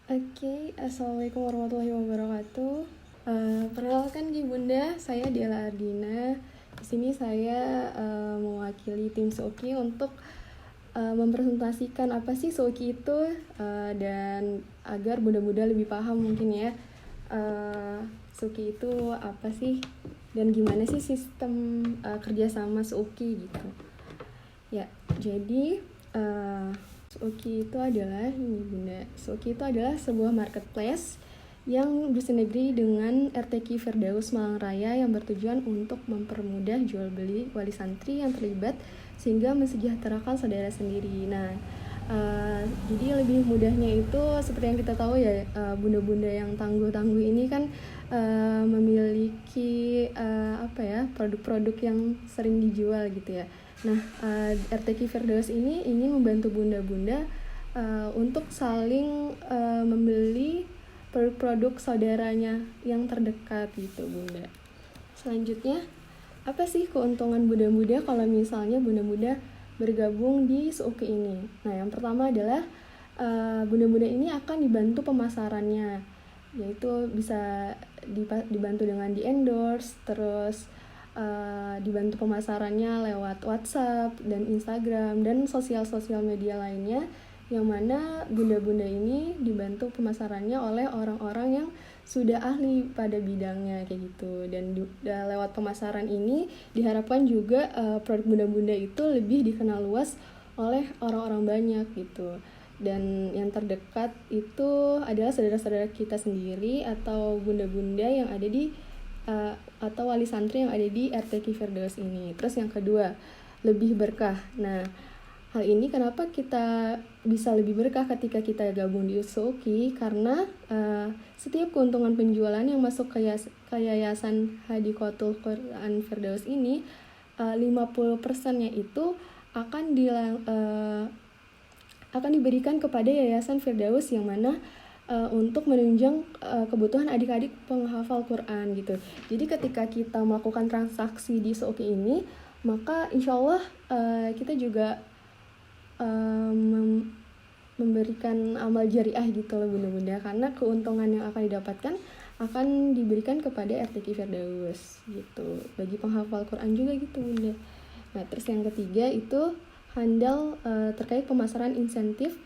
Oke, Assalamualaikum warahmatullahi wabarakatuh. Perkenalkan Bunda, saya Dela Ardina. Di sini saya mewakili tim Suki untuk mempresentasikan apa sih Suki itu dan agar Bunda-Bunda lebih paham mungkin ya Suki itu apa sih dan gimana sih sistem kerjasama Suki gitu. Ya, jadi Suki itu adalah Suki itu adalah sebuah marketplace yang bersinergi dengan RTQ Firdaus Malang Raya yang bertujuan untuk mempermudah jual beli wali santri yang terlibat sehingga mensejahterakan saudara sendiri. Nah, jadi lebih mudahnya itu seperti yang kita tahu ya, bunda-bunda yang tangguh-tangguh ini kan memiliki produk-produk yang sering dijual gitu ya. Nah, RTQ Firdaus ini ingin membantu bunda-bunda untuk saling membeli produk-produk saudaranya yang terdekat gitu, Bunda. Selanjutnya, apa sih keuntungan bunda-bunda kalau misalnya bunda-bunda bergabung di Suki ini? Nah, yang pertama adalah bunda-bunda ini akan dibantu pemasarannya, yaitu bisa dibantu dengan di-endorse, terus dibantu pemasarannya lewat WhatsApp dan Instagram dan sosial-sosial media lainnya, yang mana bunda-bunda ini dibantu pemasarannya oleh orang-orang yang sudah ahli pada bidangnya kayak gitu. Dan lewat pemasaran ini diharapkan juga produk bunda-bunda itu lebih dikenal luas oleh orang-orang banyak gitu. Dan yang terdekat itu adalah saudara-saudara kita sendiri atau bunda-bunda yang ada di atau wali santri yang ada di RTQ Firdaus ini. Terus yang kedua, lebih berkah. Nah, hal ini kenapa kita bisa lebih berkah ketika kita gabung di Suki? Karena setiap keuntungan penjualan yang masuk ke Yayasan Hadikotul Quran Firdaus ini 50%-nya itu akan diberikan kepada Yayasan Firdaus, yang mana untuk menunjang kebutuhan adik-adik penghafal Quran gitu. Jadi ketika kita melakukan transaksi di Suki ini, maka insya Allah kita juga memberikan amal jariah gitu loh bunda-bunda, karena keuntungan yang akan didapatkan akan diberikan kepada RTQ Firdaus gitu, bagi penghafal Quran juga gitu bunda. Nah, terus yang ketiga itu handal terkait pemasaran insentif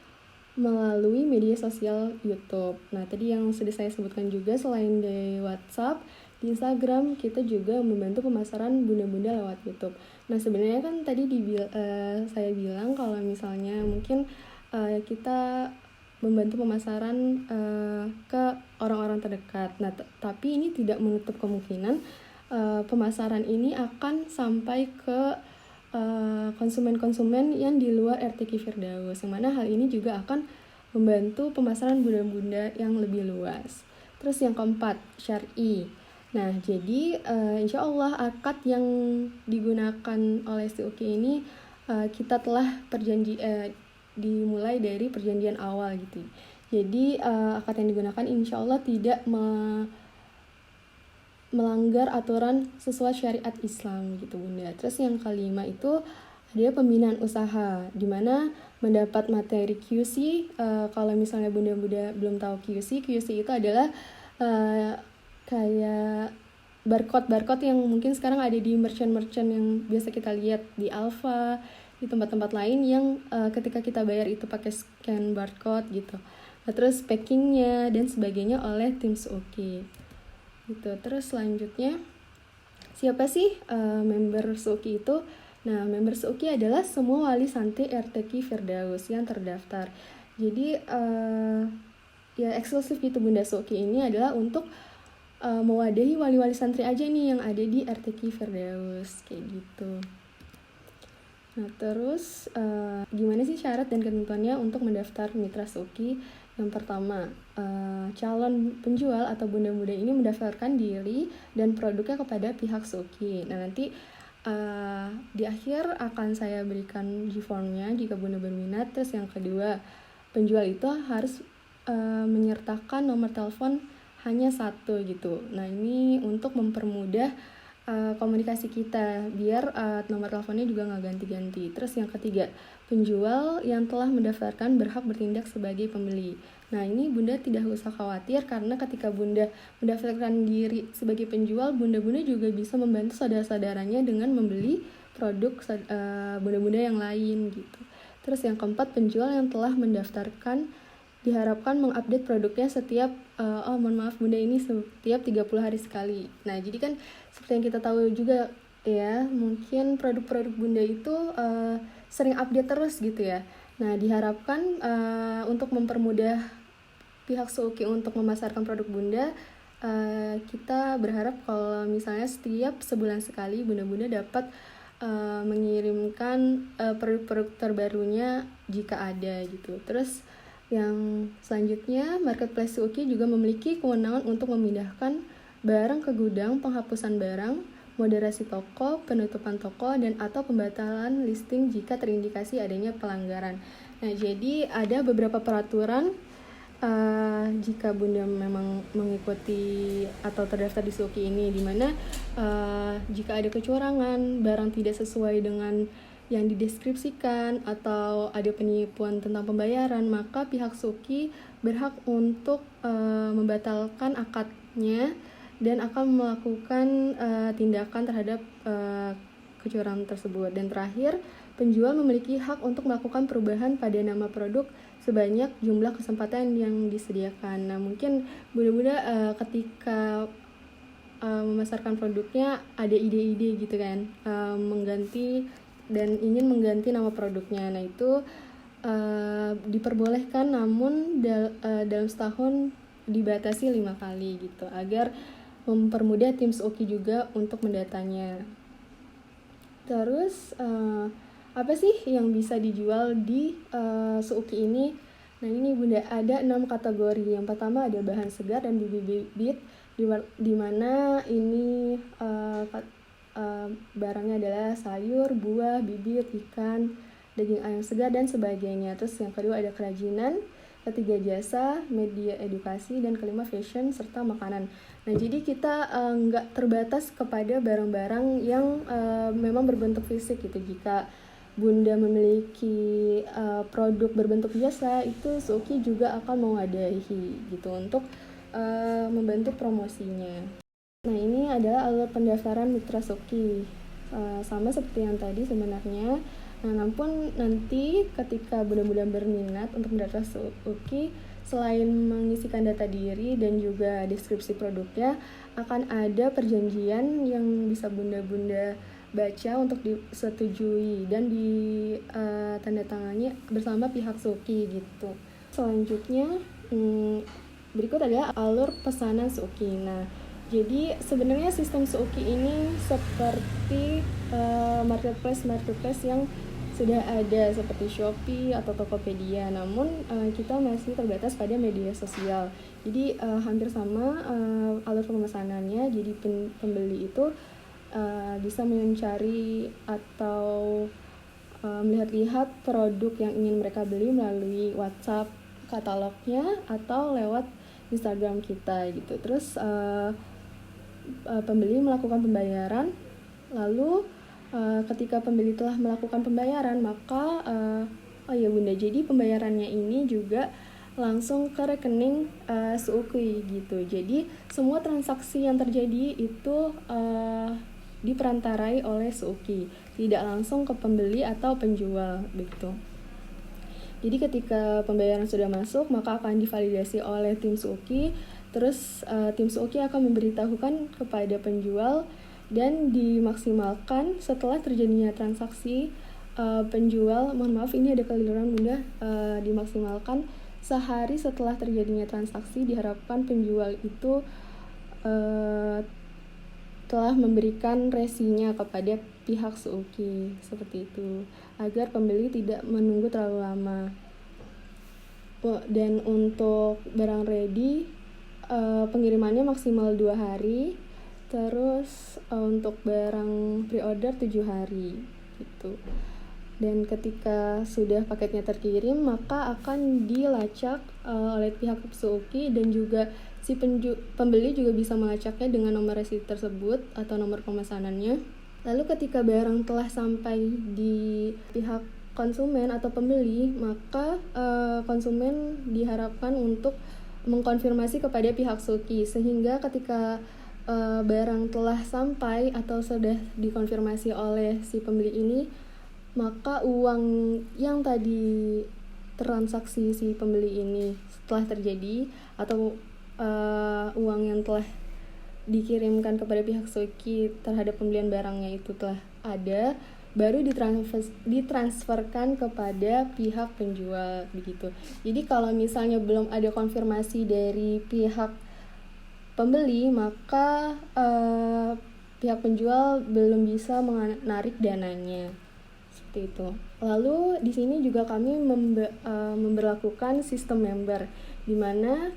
melalui media sosial YouTube. Nah, tadi yang sudah saya sebutkan juga, selain di WhatsApp, di Instagram kita juga membantu pemasaran bunda-bunda lewat YouTube. Nah, sebenarnya kan tadi saya bilang kalau misalnya mungkin kita membantu pemasaran ke orang-orang terdekat. Nah, tapi ini tidak menutup kemungkinan pemasaran ini akan sampai ke konsumen-konsumen yang di luar RTQ Firdaus, yang mana hal ini juga akan membantu pemasaran bunda-bunda yang lebih luas. Terus yang keempat, syar'i. Nah, jadi insya Allah akad yang digunakan oleh Suki ini kita telah dimulai dari perjanjian awal gitu. Jadi akad yang digunakan insya Allah tidak melanggar aturan sesuai syariat Islam gitu bunda. Terus yang kelima itu ada pembinaan usaha, di mana mendapat materi QC. Kalau misalnya bunda-bunda belum tahu QC itu adalah kayak barcode yang mungkin sekarang ada di merchant yang biasa kita lihat di Alfa, di tempat-tempat lain yang ketika kita bayar itu pakai scan barcode gitu. Nah, terus packingnya dan sebagainya oleh tim Suki gitu. Terus selanjutnya, siapa sih member Suki itu? Nah, member Suki adalah semua wali santri RTQ Firdaus yang terdaftar. Jadi ya eksklusif gitu bunda. Suki ini adalah untuk mewadahi wali-wali santri aja nih yang ada di RTQ Firdaus kayak gitu. Nah, terus gimana sih syarat dan ketentuannya untuk mendaftar mitra Suki? Yang pertama, calon penjual atau bunda-bunda ini mendaftarkan diri dan produknya kepada pihak Suki. Nah, nanti di akhir akan saya berikan G-formnya jika bunda berminat. Terus yang kedua, penjual itu harus menyertakan nomor telepon hanya satu gitu. Nah, ini untuk mempermudah komunikasi kita biar nomor teleponnya juga nggak ganti-ganti. Terus yang ketiga, penjual yang telah mendaftarkan berhak bertindak sebagai pembeli. Nah, ini Bunda tidak usah khawatir karena ketika Bunda mendaftarkan diri sebagai penjual, Bunda-Bunda juga bisa membantu saudara-saudaranya dengan membeli produk Bunda-Bunda yang lain gitu. Terus yang keempat, penjual yang telah mendaftarkan diharapkan mengupdate produknya setiap mohon maaf Bunda, ini setiap 30 hari sekali. Nah, jadi kan seperti yang kita tahu juga ya, mungkin produk-produk Bunda itu sering update terus gitu ya. Nah, diharapkan untuk mempermudah pihak Suuki untuk memasarkan produk Bunda, kita berharap kalau misalnya setiap sebulan sekali Bunda-Bunda dapat mengirimkan produk-produk terbarunya jika ada gitu. Terus yang selanjutnya, marketplace Suuki juga memiliki kewenangan untuk memindahkan barang ke gudang, penghapusan barang, moderasi toko, penutupan toko, dan atau pembatalan listing jika terindikasi adanya pelanggaran. Nah, jadi ada beberapa peraturan jika Bunda memang mengikuti atau terdaftar di Suuki ini, dimana jika ada kecurangan, barang tidak sesuai dengan yang dideskripsikan atau ada penipuan tentang pembayaran, maka pihak Suuki berhak untuk membatalkan akadnya dan akan melakukan tindakan terhadap kecurangan tersebut. Dan terakhir, penjual memiliki hak untuk melakukan perubahan pada nama produk sebanyak jumlah kesempatan yang disediakan. Nah, mungkin Bunda-Bunda ketika memasarkan produknya ada ide-ide gitu kan, mengganti dan ingin mengganti nama produknya. Nah, itu diperbolehkan, namun dalam setahun dibatasi 5 kali gitu, agar mempermudah tim Suuki juga untuk mendatanya. Terus apa sih yang bisa dijual di Suuki ini? Nah, ini Bunda ada 6 kategori. Yang pertama ada bahan segar dan bibit-bibit, di mana ini barangnya adalah sayur, buah, bibit, ikan, daging ayam segar, dan sebagainya. Terus yang kedua ada kerajinan, ketiga jasa, media edukasi, dan kelima fashion serta makanan. Nah, jadi kita nggak terbatas kepada barang-barang yang memang berbentuk fisik gitu. Jika Bunda memiliki produk berbentuk jasa, itu Suuki juga akan mewadahi gitu untuk membantu promosinya. Nah, ini adalah alur pendaftaran mitra Suuki, sama seperti yang tadi sebenarnya. Nah, namun nanti ketika Bunda-Bunda berminat untuk mendaftar Suuki, selain mengisikan data diri dan juga deskripsi produknya, akan ada perjanjian yang bisa Bunda-Bunda baca untuk disetujui dan ditandatangani bersama pihak Suuki gitu. Selanjutnya, berikut adalah alur pesanan Suuki. Nah, jadi sebenarnya sistem Suuki ini seperti marketplace yang sudah ada seperti Shopee atau Tokopedia, namun kita masih terbatas pada media sosial. Jadi hampir sama alur pemesanannya. Jadi pembeli itu bisa mencari atau melihat-lihat produk yang ingin mereka beli melalui WhatsApp katalognya atau lewat Instagram kita gitu. Terus pembeli melakukan pembayaran, lalu ketika pembeli telah melakukan pembayaran, maka Bunda, jadi pembayarannya ini juga langsung ke rekening Suuki gitu. Jadi semua transaksi yang terjadi itu diperantarai oleh Suuki, tidak langsung ke pembeli atau penjual gitu. Jadi ketika pembayaran sudah masuk, maka akan divalidasi oleh tim Suuki. Terus tim Suuki akan memberitahukan kepada penjual dan dimaksimalkan setelah terjadinya transaksi. Penjual, mohon maaf ini ada keliruan Bunda, dimaksimalkan sehari setelah terjadinya transaksi. Diharapkan penjual itu telah memberikan resinya kepada pihak Suuki, seperti itu, agar pembeli tidak menunggu terlalu lama. Dan untuk barang ready, pengirimannya maksimal 2 hari. Terus untuk barang pre-order 7 hari gitu. Dan ketika sudah paketnya terkirim, maka akan dilacak oleh pihak Suzuki, dan juga si pembeli juga bisa melacaknya dengan nomor residu tersebut atau nomor pemesanannya. Lalu ketika barang telah sampai di pihak konsumen atau pembeli, maka konsumen diharapkan untuk mengkonfirmasi kepada pihak Suzuki, sehingga ketika barang telah sampai atau sudah dikonfirmasi oleh si pembeli ini, maka uang yang tadi transaksi si pembeli ini setelah terjadi, atau uang yang telah dikirimkan kepada pihak Suzuki terhadap pembelian barangnya itu telah ada, baru ditransferkan kepada pihak penjual begitu. Jadi kalau misalnya belum ada konfirmasi dari pihak pembeli, maka pihak penjual belum bisa menarik dananya. Seperti itu. Lalu di sini juga kami memberlakukan sistem member, di mana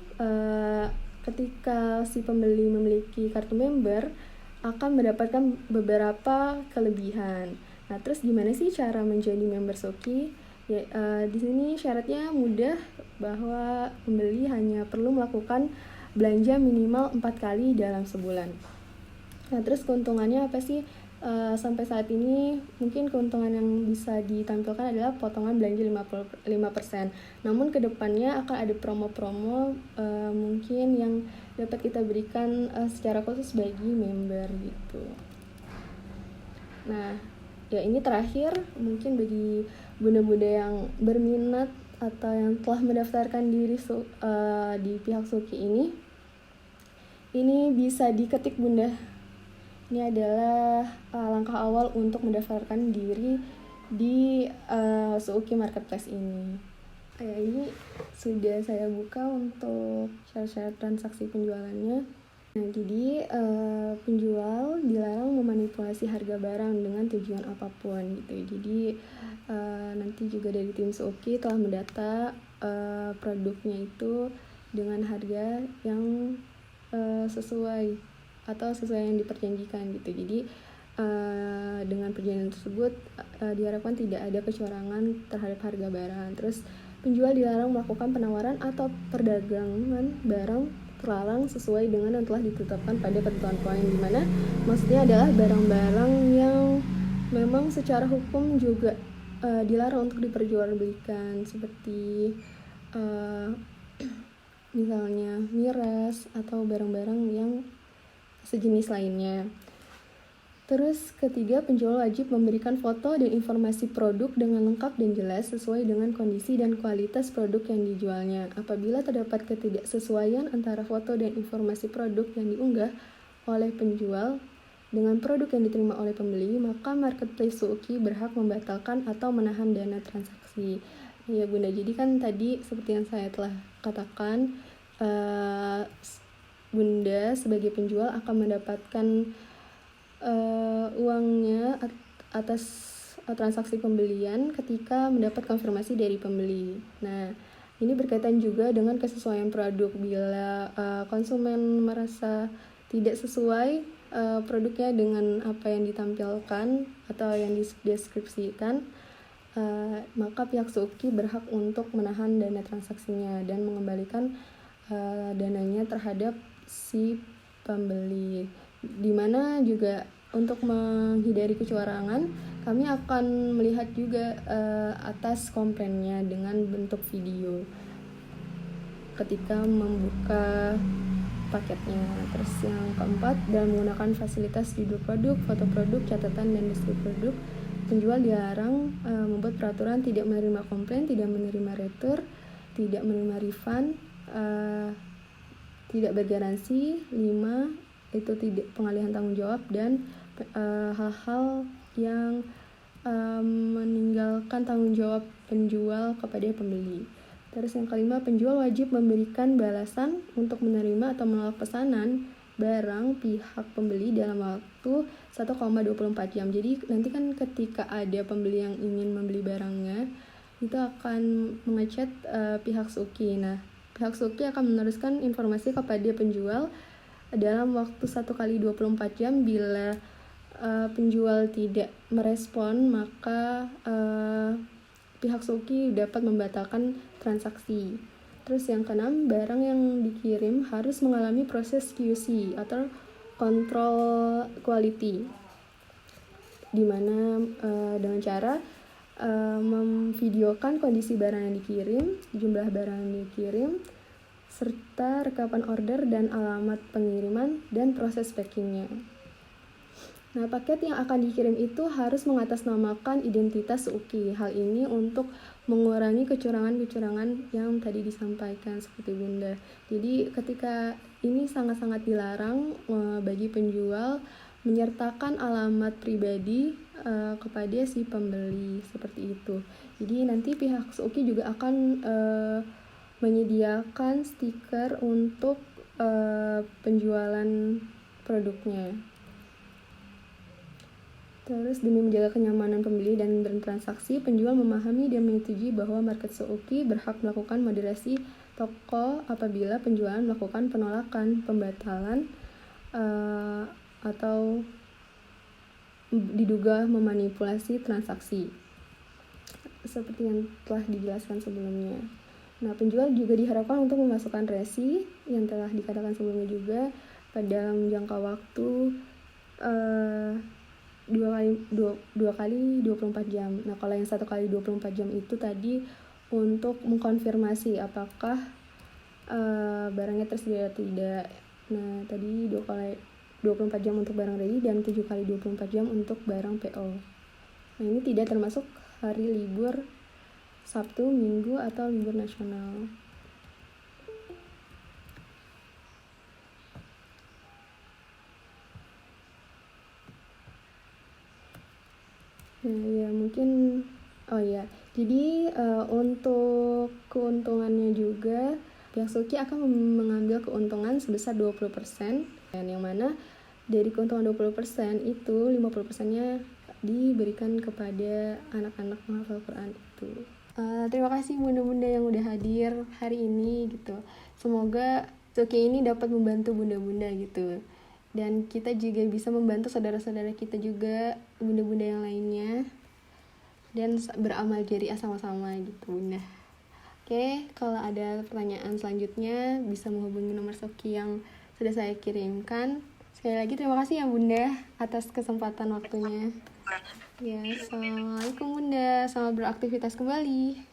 ketika si pembeli memiliki kartu member akan mendapatkan beberapa kelebihan. Nah, terus gimana sih cara menjadi member Suzuki? Ya, di sini syaratnya mudah, bahwa pembeli hanya perlu melakukan belanja minimal 4 kali dalam sebulan. Nah, terus keuntungannya apa sih? Sampai saat ini mungkin keuntungan yang bisa ditampilkan adalah potongan belanja 5%. Namun kedepannya akan ada promo-promo mungkin yang dapat kita berikan secara khusus bagi member gitu. Nah, ya ini terakhir mungkin bagi bunda-bunda yang berminat atau yang telah mendaftarkan diri di pihak Suzuki ini bisa diketik bunda. Ini adalah langkah awal untuk mendaftarkan diri di Suzuki Marketplace ini. Ini sudah saya buka untuk syarat-syarat transaksi penjualannya. Nah, jadi penjual dilarang memanipulasi harga barang dengan tujuan apapun gitu. Jadi nanti juga dari tim Suzuki telah mendata produknya itu dengan harga yang sesuai atau sesuai yang diperjanjikan gitu. Jadi dengan perjanjian tersebut diharapkan tidak ada kecurangan terhadap harga barang. Terus penjual dilarang melakukan penawaran atau perdagangan barang terlarang sesuai dengan yang telah ditetapkan pada ketentuan poin, di mana maksudnya adalah barang-barang yang memang secara hukum juga dilarang untuk diperjualbelikan, seperti misalnya miras atau barang-barang yang sejenis lainnya. Terus ketiga, penjual wajib memberikan foto dan informasi produk dengan lengkap dan jelas sesuai dengan kondisi dan kualitas produk yang dijualnya. Apabila terdapat ketidaksesuaian antara foto dan informasi produk yang diunggah oleh penjual dengan produk yang diterima oleh pembeli, maka Marketplace Suzuki berhak membatalkan atau menahan dana transaksi. Ya bunda, jadi kan tadi seperti yang saya telah katakan, bunda sebagai penjual akan mendapatkan uangnya atas transaksi pembelian ketika mendapat konfirmasi dari pembeli. Nah, ini berkaitan juga dengan kesesuaian produk. Bila konsumen merasa tidak sesuai produknya dengan apa yang ditampilkan atau yang dideskripsikan, maka pihak Suzuki berhak untuk menahan dana transaksinya dan mengembalikan dananya terhadap si pembeli. Dimana juga untuk menghindari kecurangan, kami akan melihat juga atas komplainnya dengan bentuk video ketika membuka paketnya. Terus yang keempat, dalam menggunakan fasilitas judul produk, foto produk, catatan, dan deskripsi produk, penjual dilarang membuat peraturan tidak menerima komplain, tidak menerima retur, tidak menerima refund, tidak bergaransi. 5, itu tidak pengalihan tanggung jawab, dan hal-hal yang meninggalkan tanggung jawab penjual kepada pembeli. Terus yang kelima, penjual wajib memberikan balasan untuk menerima atau menolak pesanan barang pihak pembeli dalam waktu 1,24 jam. Jadi nanti kan ketika ada pembeli yang ingin membeli barangnya, itu akan mengechat pihak Suzuki. Nah, pihak Suzuki akan meneruskan informasi kepada penjual dalam waktu 1 kali 24 jam bila penjual tidak merespon, maka pihak Suki dapat membatalkan transaksi. Terus yang keenam, barang yang dikirim harus mengalami proses QC atau kontrol quality, di mana dengan cara memvideokan kondisi barang yang dikirim, jumlah barang yang dikirim, serta rekapan order dan alamat pengiriman dan proses packingnya. Nah, paket yang akan dikirim itu harus mengatasnamakan identitas Suki. Hal ini untuk mengurangi kecurangan-kecurangan yang tadi disampaikan seperti Bunda. Jadi ketika ini sangat-sangat dilarang bagi penjual menyertakan alamat pribadi kepada si pembeli, seperti itu. Jadi nanti pihak Suki juga akan menyediakan stiker untuk penjualan produknya. Terus demi menjaga kenyamanan pembeli dan bertransaksi, penjual memahami dan menyetujui bahwa market Suki berhak melakukan moderasi toko apabila penjualan melakukan penolakan, pembatalan, atau diduga memanipulasi transaksi, seperti yang telah dijelaskan sebelumnya. Nah, penjual juga diharapkan untuk memasukkan resi yang telah dikatakan sebelumnya juga pada jangka waktu 2 kali 24 jam. Nah, kalau yang 1 kali 24 jam itu tadi untuk mengkonfirmasi apakah barangnya tersedia atau tidak. Nah, tadi 2 kali 24 jam untuk barang ready dan 7 kali 24 jam untuk barang PO. Nah, ini tidak termasuk hari libur Sabtu, Minggu, atau libur nasional. Nah, ya mungkin jadi untuk keuntungannya juga pihak Suki akan mengambil keuntungan sebesar 20%, dan yang mana dari keuntungan 20% itu 50%-nya diberikan kepada anak-anak menghafal Quran itu. Terima kasih bunda-bunda yang udah hadir hari ini gitu. Semoga Suki ini dapat membantu bunda-bunda gitu. Dan kita juga bisa membantu saudara-saudara kita juga, bunda-bunda yang lainnya, dan beramal jariah sama-sama gitu bunda. Oke, kalau ada pertanyaan selanjutnya bisa menghubungi nomor Suki yang sudah saya kirimkan. Sekali lagi terima kasih ya bunda atas kesempatan waktunya. Ya, assalamualaikum bunda, selamat beraktivitas kembali.